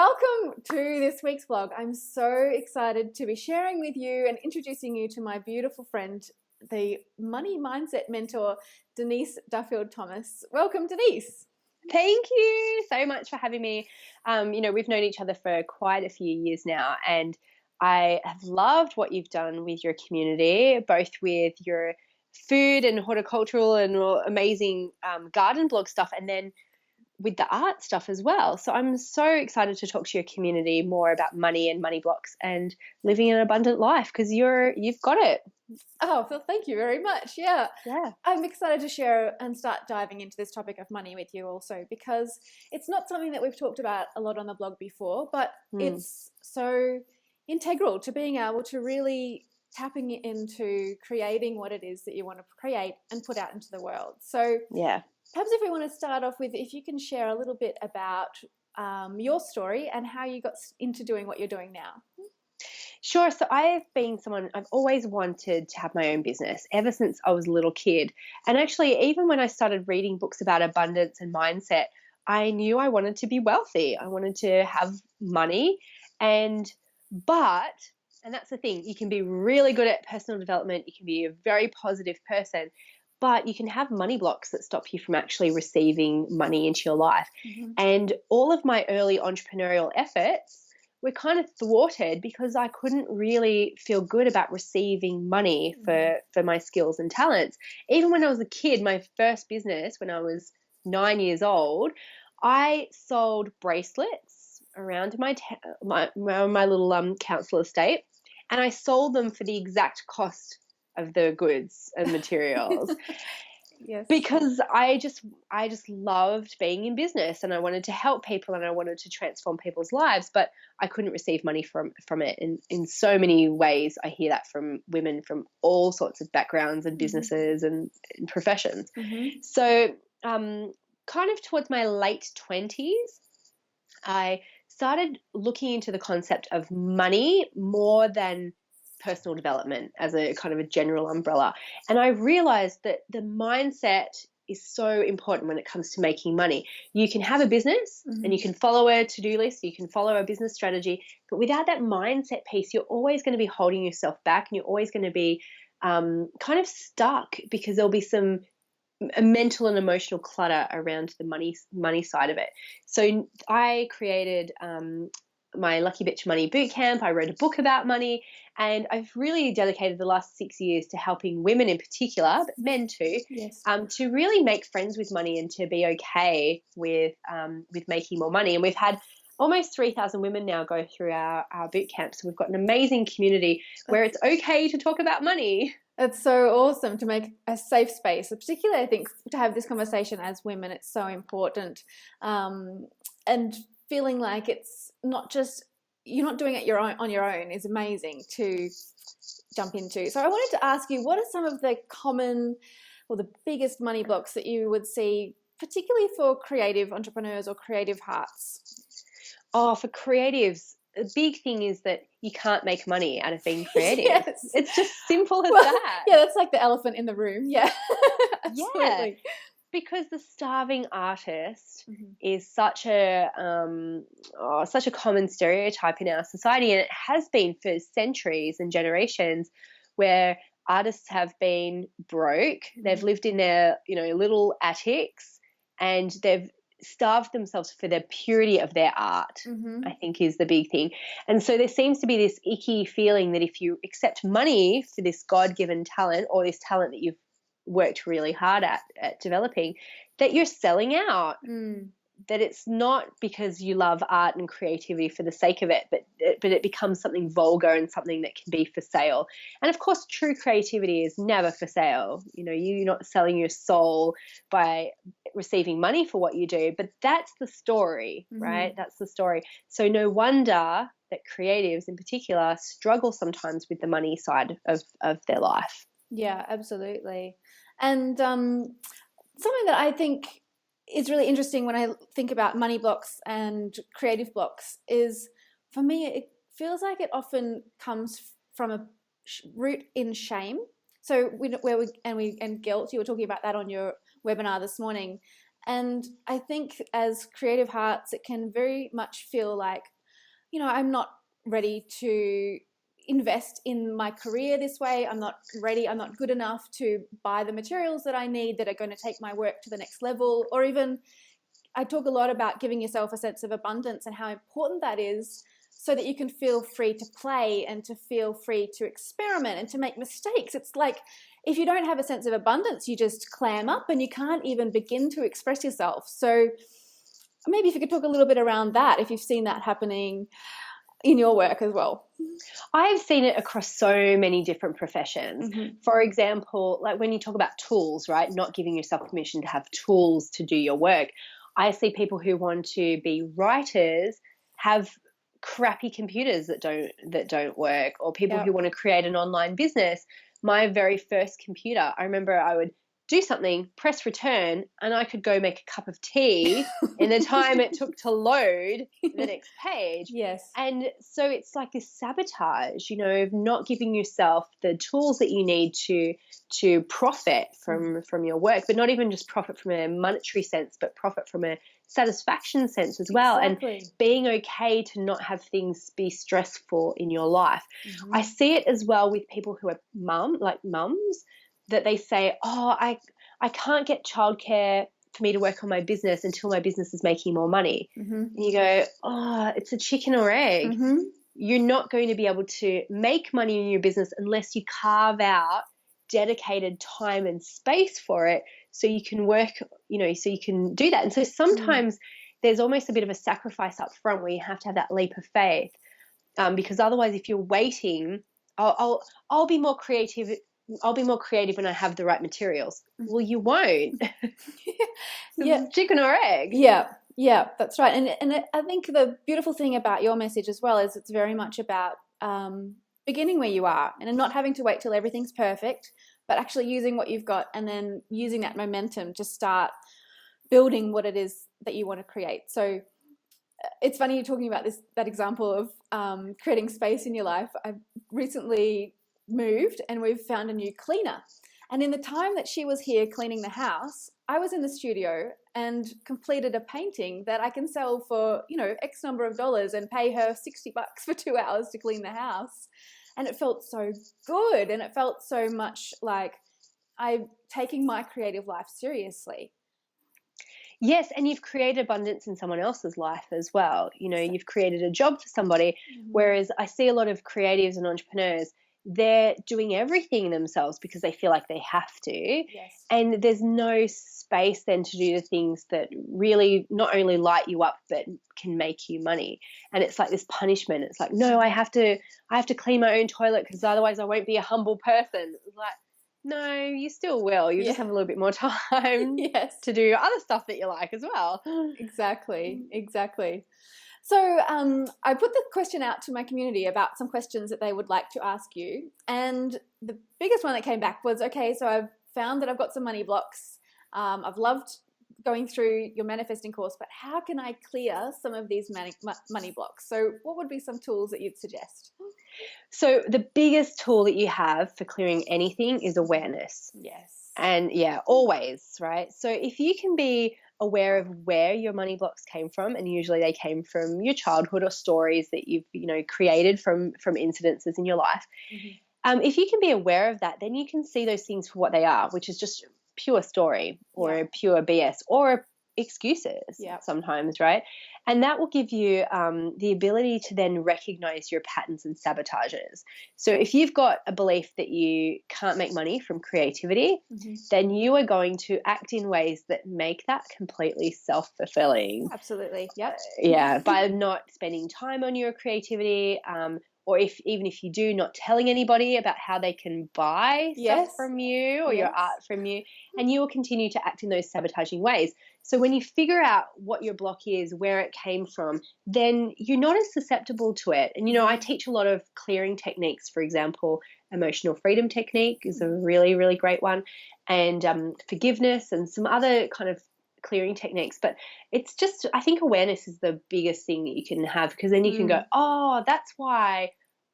welcome to this week's vlog. I'm so excited to be sharing with you and introducing you to my beautiful friend, the money mindset mentor, Denise Duffield-Thomas. Welcome, Denise. Thank you so much for having me. We've known each other for quite a few years now, and I have loved what you've done with your community, both with your food and horticultural and amazing garden blog stuff, and then with the art stuff as well. So I'm so excited to talk to your community more about money and money blocks and living an abundant life, because you've got it. Oh, well, thank you very much. Yeah. I'm excited to share and start diving into this topic of money with you also, because it's not something that we've talked about a lot on the blog before, but it's so integral to being able to really tapping into creating what it is that you want to create and put out into the world. So perhaps if we want to start off with, if you can share a little bit about your story and how you got into doing what you're doing now. Sure. So I've always wanted to have my own business ever since I was a little kid. And actually, even when I started reading books about abundance and mindset, I knew I wanted to be wealthy. I wanted to have money. And that's the thing, you can be really good at personal development. You can be a very positive person, but you can have money blocks that stop you from actually receiving money into your life. Mm-hmm. And all of my early entrepreneurial efforts were kind of thwarted because I couldn't really feel good about receiving money for my skills and talents. Even when I was a kid, my first business, when I was 9 years old, I sold bracelets around my little council estate, and I sold them for the exact cost of the goods and materials. Yes. Because I just loved being in business, and I wanted to help people, and I wanted to transform people's lives, but I couldn't receive money from it. And in so many ways, I hear that from women from all sorts of backgrounds and businesses and professions. Mm-hmm. So kind of towards my late 20s, I started looking into the concept of money more than personal development as a kind of a general umbrella. And I realized that the mindset is so important when it comes to making money. You can have a business and you can follow a to-do list, you can follow a business strategy, but without that mindset piece, you're always going to be holding yourself back, and you're always going to be kind of stuck, because there'll be some mental and emotional clutter around the money side of it. So I created my Lucky Bitch Money Bootcamp. I wrote a book about money, and I've really dedicated the last 6 years to helping women in particular, but men too, to really make friends with money and to be okay with making more money. And we've had almost 3,000 women now go through our bootcamp. So we've got an amazing community where it's okay to talk about money. It's so awesome to make a safe space, particularly I think to have this conversation as women. It's so important, and feeling like it's not just you're not doing it on your own is amazing to jump into. So I wanted to ask you, what are some of the common or the biggest money blocks that you would see, particularly for creative entrepreneurs or creative hearts? Oh, for creatives, the big thing is that you can't make money out of being creative. Yes. It's just simple as that. Yeah, that's like the elephant in the room. Yeah. Absolutely. Yeah. Because the starving artist is such a common stereotype in our society, and it has been for centuries and generations, where artists have been broke. They've lived in their little attics, and they've starved themselves for the purity of their art. I think is the big thing. And so there seems to be this icky feeling that if you accept money for this God-given talent, or this talent that you've worked really hard at developing, that you're selling out, that it's not because you love art and creativity for the sake of it, but it becomes something vulgar and something that can be for sale. And of course, true creativity is never for sale. You're not selling your soul by receiving money for what you do, but that's the story, right? That's the story. So no wonder that creatives in particular struggle sometimes with the money side of their life. Yeah, absolutely. And something that I think is really interesting when I think about money blocks and creative blocks is, for me, it feels like it often comes from a root in shame. So and guilt. You were talking about that on your webinar this morning. And I think as creative hearts, it can very much feel like I'm not ready to invest in my career this way. I'm not good enough to buy the materials that I need that are going to take my work to the next level. Or even, I talk a lot about giving yourself a sense of abundance and how important that is, so that you can feel free to play and to feel free to experiment and to make mistakes. It's like, if you don't have a sense of abundance, you just clam up and you can't even begin to express yourself. So maybe if you could talk a little bit around that, if you've seen that happening in your work as well. I've seen it across so many different professions. Mm-hmm. For example, like when you talk about tools, right? Not giving yourself permission to have tools to do your work. I see people who want to be writers have crappy computers that don't work, or people who want to create an online business. My very first computer, I remember I would do something, press return, and I could go make a cup of tea in the time it took to load the next page. Yes. And so it's like this sabotage, of not giving yourself the tools that you need to profit from your work, but not even just profit from a monetary sense, but profit from a satisfaction sense as well. Exactly. And being okay to not have things be stressful in your life. Mm-hmm. I see it as well with people who are mums, that they say, I can't get childcare for me to work on my business until my business is making more money. Mm-hmm. And you go, it's a chicken or egg. Mm-hmm. You're not going to be able to make money in your business unless you carve out dedicated time and space for it, so you can work, so you can do that. And so sometimes there's almost a bit of a sacrifice up front where you have to have that leap of faith, because otherwise, if you're waiting, I'll be more creative. I'll be more creative when I have the right materials. Well, you won't. Yeah. Chicken or egg. Yeah, that's right. And I think the beautiful thing about your message as well is it's very much about beginning where you are and not having to wait till everything's perfect, but actually using what you've got and then using that momentum to start building what it is that you want to create. So it's funny you're talking about that example of creating space in your life. I've recently moved and we've found a new cleaner. And in the time that she was here cleaning the house, I was in the studio and completed a painting that I can sell for, X number of dollars and pay her $60 for 2 hours to clean the house. And it felt so good. And it felt so much like I'm taking my creative life seriously. Yes, and you've created abundance in someone else's life as well. You've created a job for somebody, whereas I see a lot of creatives and entrepreneurs, they're doing everything themselves because they feel like they have to. Yes. And there's no space then to do the things that really not only light you up but can make you money. And it's like this punishment. It's like, no, I have to clean my own toilet because otherwise I won't be a humble person. It's like, no, you still will. You just have a little bit more time to do other stuff that you like as well. Exactly. So I put the question out to my community about some questions that they would like to ask you. And the biggest one that came back was, okay, so I've found that I've got some money blocks. I've loved going through your manifesting course, but how can I clear some of these money blocks? So what would be some tools that you'd suggest? So the biggest tool that you have for clearing anything is awareness. Yes. And always, right? So if you can be aware of where your money blocks came from, and usually they came from your childhood or stories that you've created from incidences in your life. Mm-hmm. If you can be aware of that, then you can see those things for what they are, which is just pure story or pure BS or excuses sometimes, right? And that will give you the ability to then recognize your patterns and sabotages. So if you've got a belief that you can't make money from creativity, then you are going to act in ways that make that completely self-fulfilling. Absolutely. Yep. By not spending time on your creativity, or even if you do, not telling anybody about how they can buy stuff from you or your art from you, and you will continue to act in those sabotaging ways. So when you figure out what your block is, where it came from, then you're not as susceptible to it. And, I teach a lot of clearing techniques. For example, emotional freedom technique is a really, really great one, and forgiveness and some other kind of clearing techniques. But it's just, I think awareness is the biggest thing that you can have, because then you can go, that's why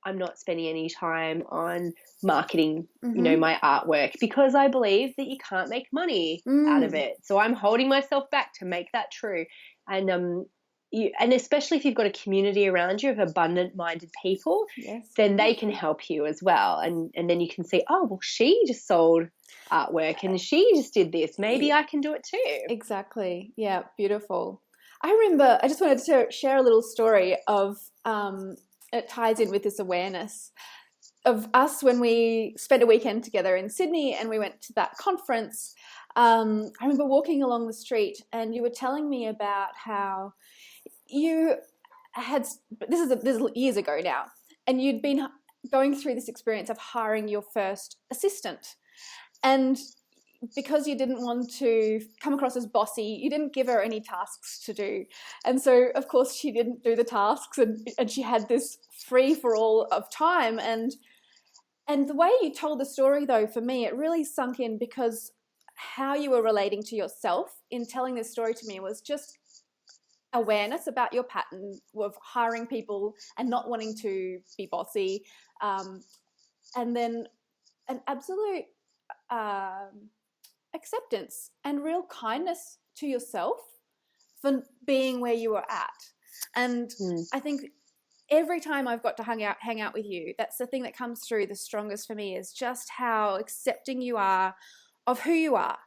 I'm not spending any time on marketing, my artwork, because I believe that you can't make money out of it. So I'm holding myself back to make that true. And and especially if you've got a community around you of abundant-minded people, yes, then they can help you as well. And then you can see, oh, well, she just sold artwork and she just did this. Maybe I can do it too. Exactly. Yeah, beautiful. I remember, I just wanted to share a little story of, it ties in with this awareness of us when we spent a weekend together in Sydney and we went to that conference. I remember walking along the street and you were telling me about how you had, this is years ago now, and you'd been going through this experience of hiring your first assistant. And because you didn't want to come across as bossy, you didn't give her any tasks to do. And so, of course, she didn't do the tasks, and she had this free-for-all of time. And the way you told the story, though, for me, it really sunk in, because how you were relating to yourself in telling this story to me was just awareness about your pattern of hiring people and not wanting to be bossy, and then an absolute acceptance and real kindness to yourself for being where you were at. And I think every time I've got to hang out with you, that's the thing that comes through the strongest for me, is just how accepting you are of who you are.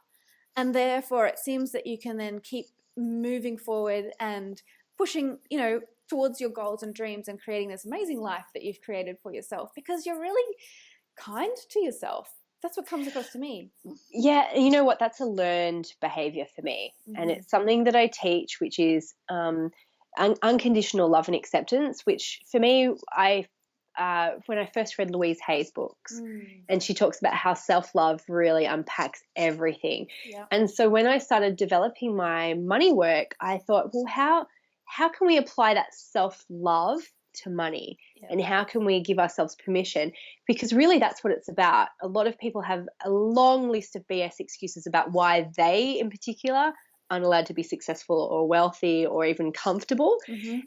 And therefore it seems that you can then keep moving forward and pushing, towards your goals and dreams and creating this amazing life that you've created for yourself, because you're really kind to yourself. That's what comes across to me. Yeah, you know what? That's a learned behavior for me. And it's something that I teach, which is unconditional love and acceptance, which for me, when I first read Louise Hay's books, and she talks about how self-love really unpacks everything. Yeah. And so when I started developing my money work, I thought, well, how can we apply that self-love to money? And how can we give ourselves permission? Because really that's what it's about. A lot of people have a long list of BS excuses about why they in particular aren't allowed to be successful or wealthy or even comfortable.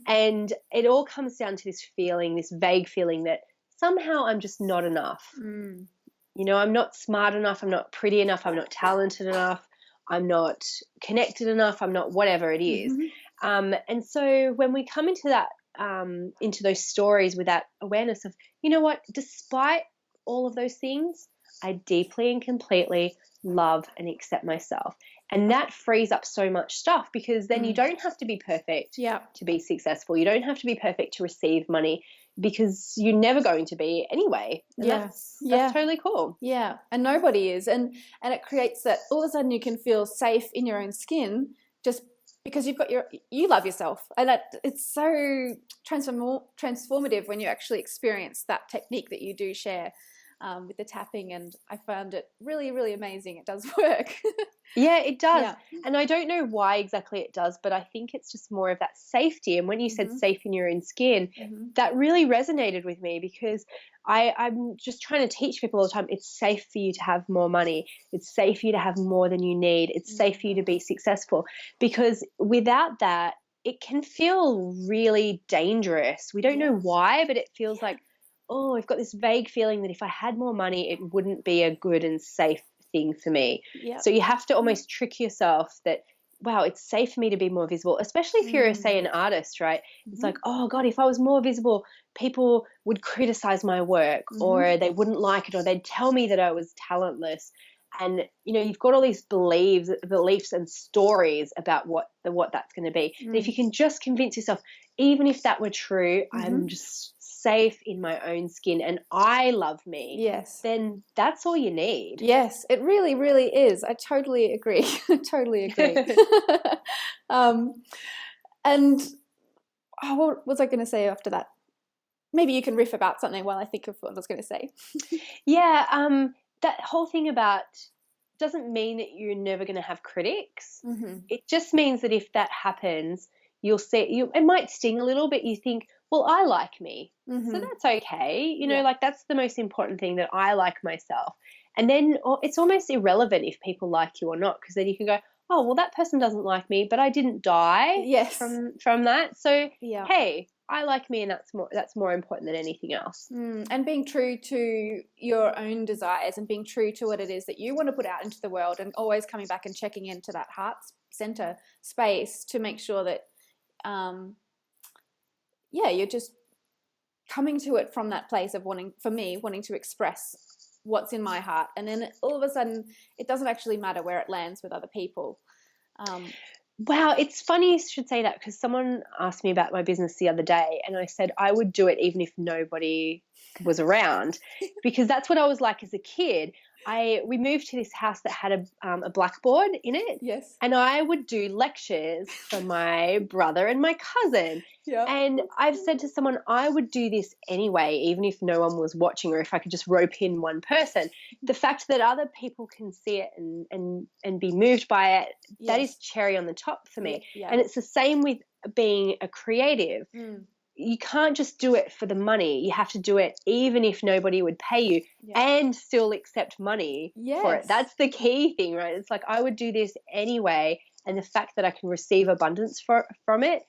And it all comes down to this feeling, this vague feeling that somehow I'm just not enough. I'm not smart enough, I'm not pretty enough, I'm not talented enough, I'm not connected enough, I'm not whatever it is. And so when we come into that, into those stories with that awareness of, you know what, despite all of those things, I deeply and completely love and accept myself. And that frees up so much stuff, because then you don't have to be perfect to be successful. You don't have to be perfect to receive money, because you're never going to be anyway. And that's totally cool. Yeah, and nobody is. And it creates that all of a sudden you can feel safe in your own skin just because you love yourself. And it's so transformative when you actually experience that technique that you do share with the tapping. And I found it really, really amazing. It does work. Yeah, it does. Yeah. And I don't know why exactly it does, but I think it's just more of that safety. And when you said safe in your own skin, that really resonated with me, because I'm just trying to teach people all the time, it's safe for you to have more money. It's safe for you to have more than you need. It's safe for you to be successful, because without that, it can feel really dangerous. We don't know why, but it feels like, oh, I've got this vague feeling that if I had more money, it wouldn't be a good and safe thing for me. So you have to almost trick yourself that, wow, it's safe for me to be more visible, especially if you're, say, an artist, right? It's like, oh, God, if I was more visible, people would criticize my work, or they wouldn't like it, or they'd tell me that I was talentless. And, you've got all these beliefs and stories about what that's going to be. And if you can just convince yourself, even if that were true, I'm just safe in my own skin and I love me, then that's all you need. Yes, it really, really is. I totally agree. Totally agree. And what was I going to say after that? Maybe you can riff about something while I think of what I was going to say. That whole thing about doesn't mean that you're never going to have critics. It just means that if that happens, you'll see, it might sting a little bit. You think, well, I like me, so that's okay. Like that's the most important thing, that I like myself. And then it's almost irrelevant if people like you or not, because then you can go, oh, well, that person doesn't like me, but I didn't die from that. So, hey, I like me, and that's more important than anything else. And being true to your own desires and being true to what it is that you want to put out into the world, and always coming back and checking into that heart center space to make sure that you're just coming to it from that place of wanting to express what's in my heart, and then all of a sudden it doesn't actually matter where it lands with other people. Wow, it's funny you should say that, because someone asked me about my business the other day, and I said I would do it even if nobody was around, because that's what I was like as a kid. We moved to this house that had a blackboard in it. Yes. And I would do lectures for my brother and my cousin. Yeah. And I've said to someone, I would do this anyway, even if no one was watching, or if I could just rope in one person. The fact that other people can see it and be moved by it, Yes. that is cherry on the top for me. Yeah. And it's the same with being a creative. You can't just do it for the money. You have to do it even if nobody would pay you, and still accept money for it. That's the key thing, right? It's like, I would do this anyway, and the fact that I can receive abundance from it,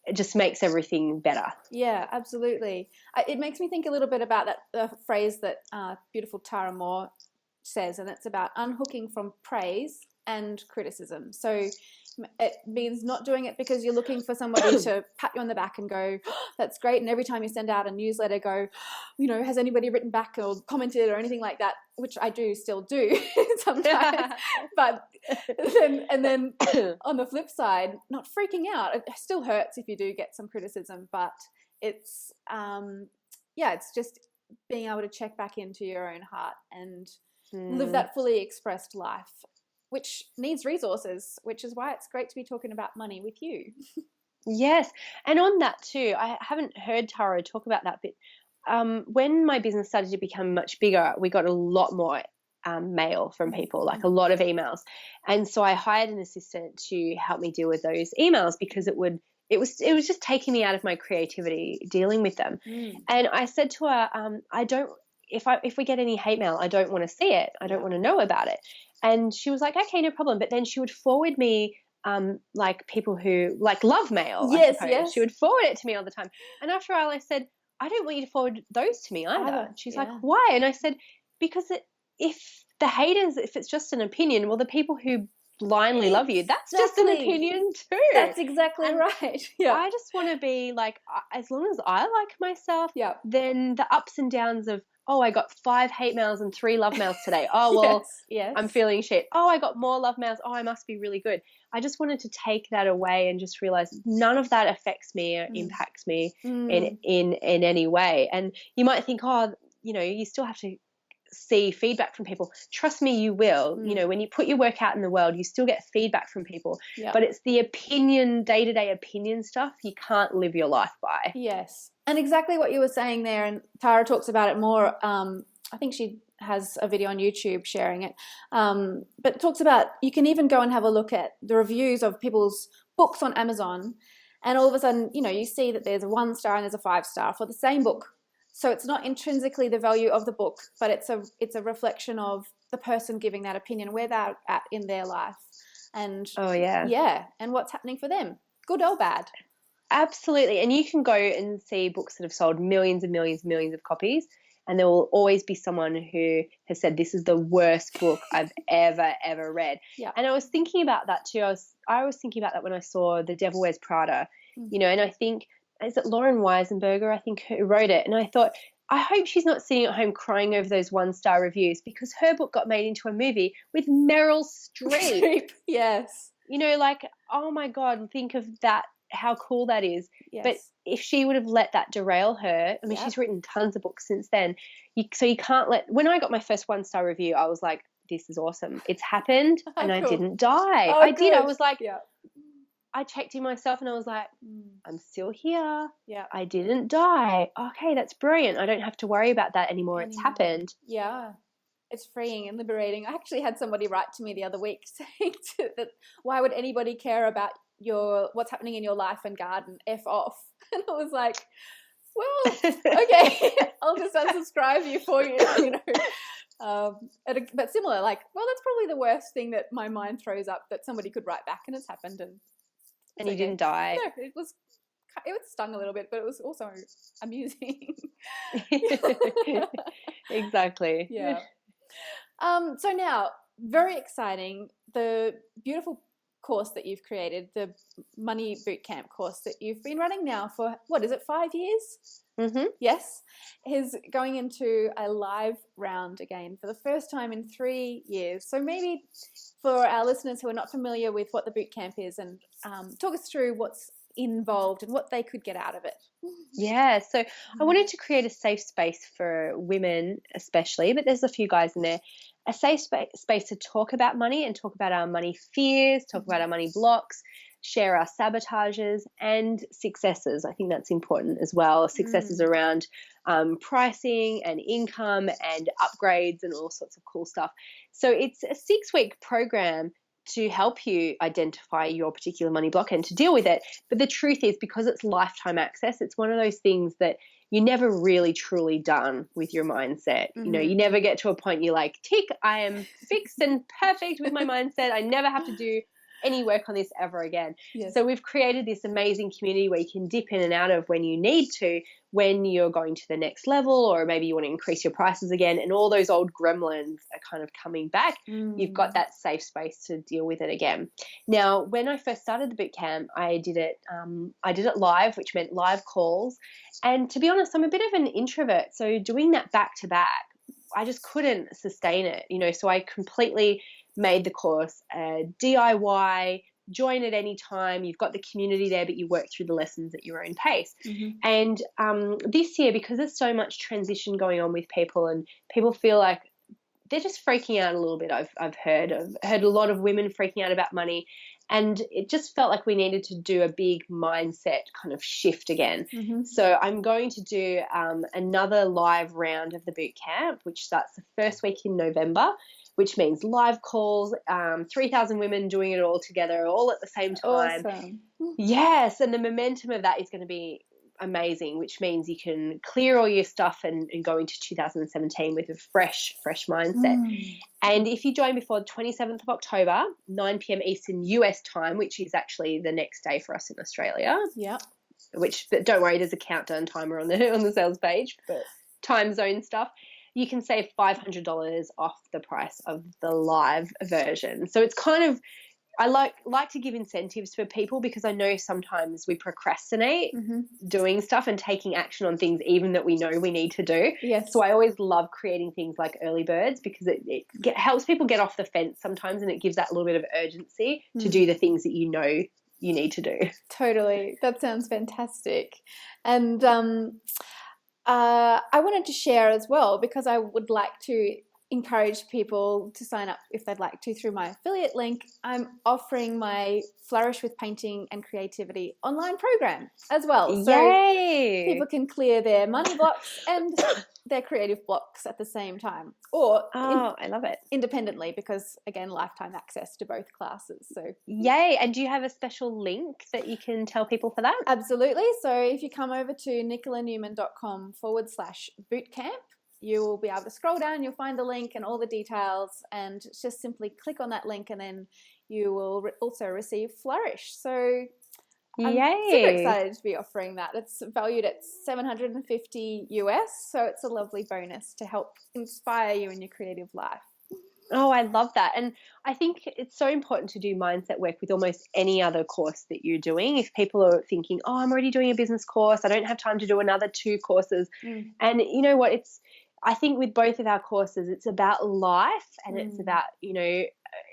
it just makes everything better. Yeah, absolutely. It makes me think a little bit about that phrase that beautiful Tara Moore says, and it's about unhooking from praise and criticism. So it means not doing it because you're looking for somebody to pat you on the back and go, oh, that's great. And every time you send out a newsletter, go, has anybody written back or commented or anything like that, which I do still do sometimes. But then on the flip side, not freaking out. It still hurts if you do get some criticism, but it's, it's just being able to check back into your own heart and live that fully expressed life, which needs resources, which is why it's great to be talking about money with you. Yes. And on that too, I haven't heard Tara talk about that bit. When my business started to become much bigger, we got a lot more mail from people, like a lot of emails. And so I hired an assistant to help me deal with those emails, because it was just taking me out of my creativity dealing with them. And I said to her, if we get any hate mail, I don't want to see it. I don't want to know about it. And she was like, okay, no problem. But then she would forward me like people who like love mail. Yes. She would forward it to me all the time. And after a while I said, I don't want you to forward those to me either. She's like, why? And I said, because if it's just an opinion, well, the people who blindly love you, that's just an opinion too. That's exactly right. Yeah. I just want to be like, as long as I like myself, then the ups and downs of, oh, I got 5 hate mails and 3 love mails today. Oh, well, yes. I'm feeling shit. Oh, I got more love mails. Oh, I must be really good. I just wanted to take that away and just realize none of that affects me or impacts me in any way. And you might think, you still have to see feedback from people. Trust me, you will. When you put your work out in the world, you still get feedback from people. But it's the day-to-day opinion stuff you can't live your life by. Yes. And exactly what you were saying there, and Tara talks about it more. I think she has a video on YouTube sharing it. But talks about, you can even go and have a look at the reviews of people's books on Amazon, and all of a sudden, you see that there's a 1-star and there's a 5-star for the same book. So it's not intrinsically the value of the book, but it's a reflection of the person giving that opinion, where they're at in their life, and and what's happening for them, good or bad. Absolutely. And you can go and see books that have sold millions and millions and millions of copies, and there will always be someone who has said, this is the worst book I've ever read. Yeah. And I was thinking about that too. I was thinking about that when I saw The Devil Wears Prada, and I think, is it Lauren Weisenberger, I think, who wrote it? And I thought, I hope she's not sitting at home crying over those 1-star reviews, because her book got made into a movie with Meryl Streep. Yes. Like, oh my God, think of that, how cool that is. Yes. But if she would have let that derail her, I mean, she's written tons of books since then. So you can't when I got my first 1-star review, I was like, this is awesome. It's happened and I didn't die. I did. I was like, I checked in myself and I was like, I'm still here. Yeah. I didn't die. Okay, that's brilliant. I don't have to worry about that anymore. It's happened. Yeah. It's freeing and liberating. I actually had somebody write to me the other week saying that, why would anybody care about what's happening in your life and garden? F off. And I was like, well, okay, I'll just unsubscribe you for you, but similar, like, well, that's probably the worst thing that my mind throws up, that somebody could write back, and it's happened, and you didn't die. No, it was stung a little bit, but it was also amusing. Exactly. Yeah. So now, very exciting, the beautiful course that you've created, the Money Bootcamp course that you've been running now for, what is it, 5 years? Mm-hmm. Yes, is going into a live round again for the first time in 3 years. So maybe for our listeners who are not familiar with what the bootcamp is, and talk us through what's involved and what they could get out of it. Yeah, so I wanted to create a safe space for women especially, but there's a few guys in there, a safe space to talk about money and talk about our money fears, talk about our money blocks, share our sabotages and successes. I think that's important as well. Successes around pricing and income and upgrades and all sorts of cool stuff. So it's a 6-week program to help you identify your particular money block and to deal with it. But the truth is, because it's lifetime access, it's one of those things that you're never really truly done with your mindset. You know, you never get to a point you're like, tick, I am fixed and perfect with my mindset. I never have to do any work on this ever again. Yes. So we've created this amazing community where you can dip in and out of when you need to, when you're going to the next level, or maybe you want to increase your prices again, and all those old gremlins are kind of coming back. You've got that safe space to deal with it again. Now, when I first started the bootcamp, I did it live, which meant live calls. And to be honest, I'm a bit of an introvert, so doing that back to back, I just couldn't sustain it, you know. So I completely made the course a DIY, join at any time. You've got the community there, but you work through the lessons at your own pace. And this year, because there's so much transition going on with people and people feel like they're just freaking out a little bit, I've heard a lot of women freaking out about money, and it just felt like we needed to do a big mindset kind of shift again. So I'm going to do another live round of the boot camp, which starts the first week in November, which means live calls, 3,000 women doing it all together, all at the same time. Awesome. Yes, and the momentum of that is going to be amazing, which means you can clear all your stuff and go into 2017 with a fresh mindset. And if you join before the 27th of October, 9 p.m. Eastern US time, which is actually the next day for us in Australia. Yeah. But don't worry, there's a countdown timer on the sales page, but time zone stuff. You can save $500 off the price of the live version. So it's kind of, I like to give incentives for people, because I know sometimes we procrastinate doing stuff and taking action on things even that we know we need to do. Yes. So I always love creating things like early birds, because it helps people get off the fence sometimes, and it gives that little bit of urgency to do the things that you know you need to do. Totally. That sounds fantastic. And I wanted to share as well, because I would like to encourage people to sign up if they'd like to through my affiliate link. I'm offering my Flourish with Painting and Creativity online program as well. So Yay! people can clear their money blocks and their creative blocks at the same time, or I love it, independently, because again, lifetime access to both classes. So yay! And do you have a special link that you can tell people for that? Absolutely. So if you come over to nicolanewman.com/bootcamp, you will be able to scroll down, you'll find the link and all the details, and just simply click on that link, and then you will also receive Flourish. So I'm super excited to be offering that. It's valued at $750 US, so it's a lovely bonus to help inspire you in your creative life. Oh, I love that. And I think it's so important to do mindset work with almost any other course that you're doing. If people are thinking, oh, I'm already doing a business course, I don't have time to do another 2 courses. And you know what, I think with both of our courses, it's about life, and it's about, you know,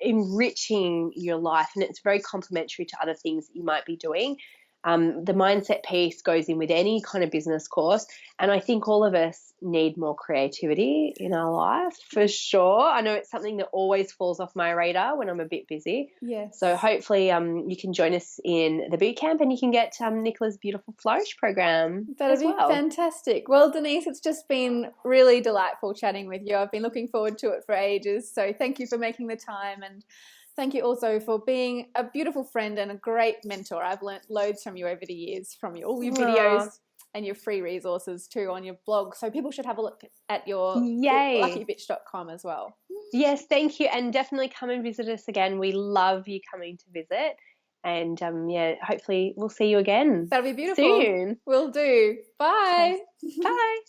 enriching your life, and it's very complementary to other things that you might be doing. The mindset piece goes in with any kind of business course, and I think all of us need more creativity in our life for sure. I know it's something that always falls off my radar when I'm a bit busy. Yes. So hopefully you can join us in the bootcamp, and you can get Nicola's beautiful Flourish program. That'd be fantastic. Well, Denise, it's just been really delightful chatting with you. I've been looking forward to it for ages. So thank you for making the time, and thank you also for being a beautiful friend and a great mentor. I've learnt loads from you over the years, from all your videos and your free resources too on your blog. So people should have a look at your luckybitch.com as well. Yes, thank you. And definitely come and visit us again. We love you coming to visit. And hopefully we'll see you again. That'll be beautiful. Soon. Will do. Bye. Bye.